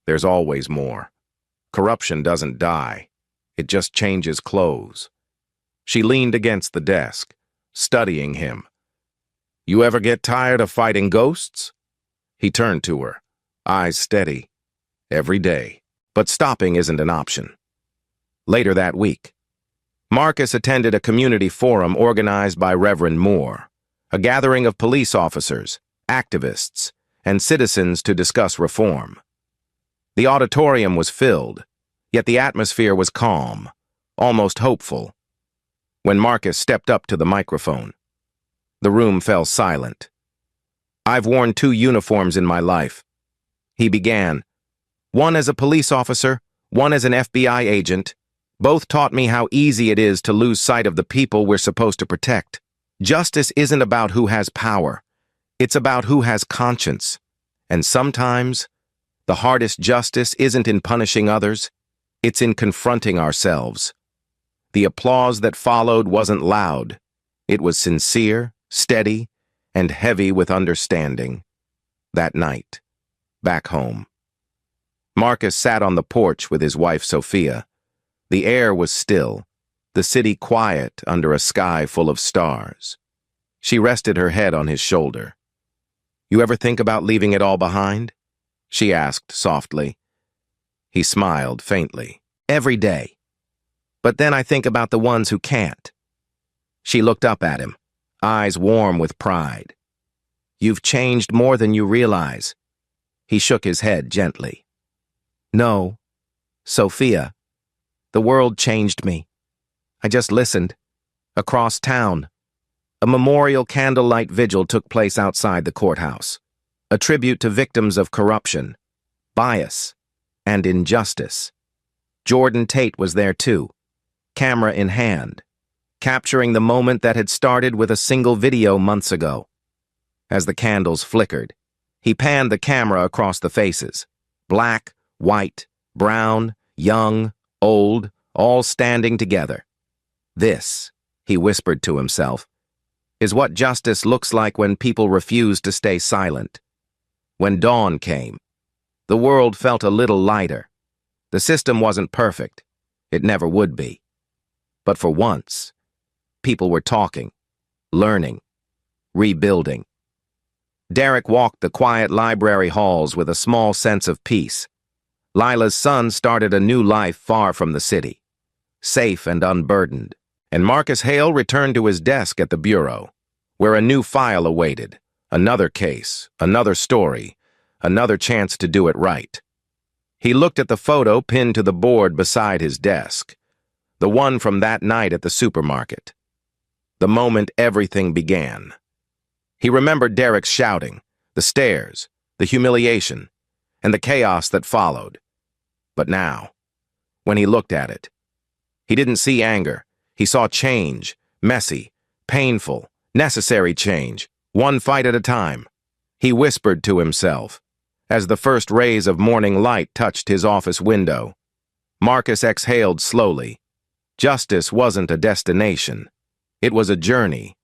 "There's always more. Corruption doesn't die. It just changes clothes." She leaned against the desk, studying him. "You ever get tired of fighting ghosts?" He turned to her, eyes steady. "Every day. But stopping isn't an option." Later that week, Marcus attended a community forum organized by Reverend Moore, a gathering of police officers, activists, and citizens to discuss reform. The auditorium was filled, yet the atmosphere was calm, almost hopeful. When Marcus stepped up to the microphone, the room fell silent. "I've worn 2 uniforms in my life," he began. One as a police officer, one as an FBI agent. Both taught me how easy it is to lose sight of the people we're supposed to protect. Justice isn't about who has power. It's about who has conscience. And sometimes, the hardest justice isn't in punishing others, it's in confronting ourselves. The applause that followed wasn't loud. It was sincere, steady, and heavy with understanding. That night, back home, Marcus sat on the porch with his wife Sophia. The air was still, the city quiet under a sky full of stars. She rested her head on his shoulder. "You ever think about leaving it all behind?" she asked softly. He smiled faintly. "Every day. But then I think about the ones who can't." She looked up at him, eyes warm with pride. "You've changed more than you realize." He shook his head gently. "No, Sophia. The world changed me. I just listened. Across town, a memorial candlelight vigil took place outside the courthouse, a tribute to victims of corruption, bias, and injustice. Jordan Tate was there too, camera in hand, capturing the moment that had started with a single video months ago. As the candles flickered, he panned the camera across the faces, black, white, brown, young, old, all standing together. "This," he whispered to himself, "is what justice looks like when people refuse to stay silent." When dawn came, the world felt a little lighter. The system wasn't perfect. It never would be. But for once, people were talking, learning, rebuilding. Derek walked the quiet library halls with a small sense of peace. Lila's son started a new life far from the city, safe and unburdened, and Marcus Hale returned to his desk at the bureau, where a new file awaited, another case, another story, another chance to do it right. He looked at the photo pinned to the board beside his desk, the one from that night at the supermarket, the moment everything began. He remembered Derek's shouting, the stares, the humiliation, and the chaos that followed. But now, when he looked at it, he didn't see anger. He saw change, messy, painful, necessary change, one fight at a time. He whispered to himself, as the first rays of morning light touched his office window. Marcus exhaled slowly. Justice wasn't a destination. It was a journey,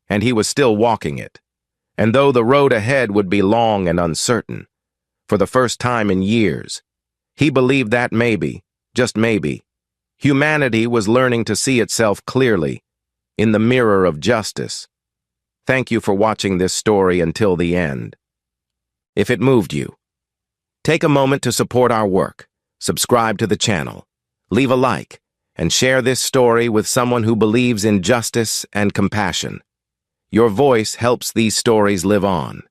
and he was still walking it. And though the road ahead would be long and uncertain, for the first time in years, he believed that maybe, just maybe, humanity was learning to see itself clearly in the mirror of justice. Thank you for watching this story until the end. If it moved you, take a moment to support our work, subscribe to the channel, leave a like, and share this story with someone who believes in justice and compassion. Your voice helps these stories live on.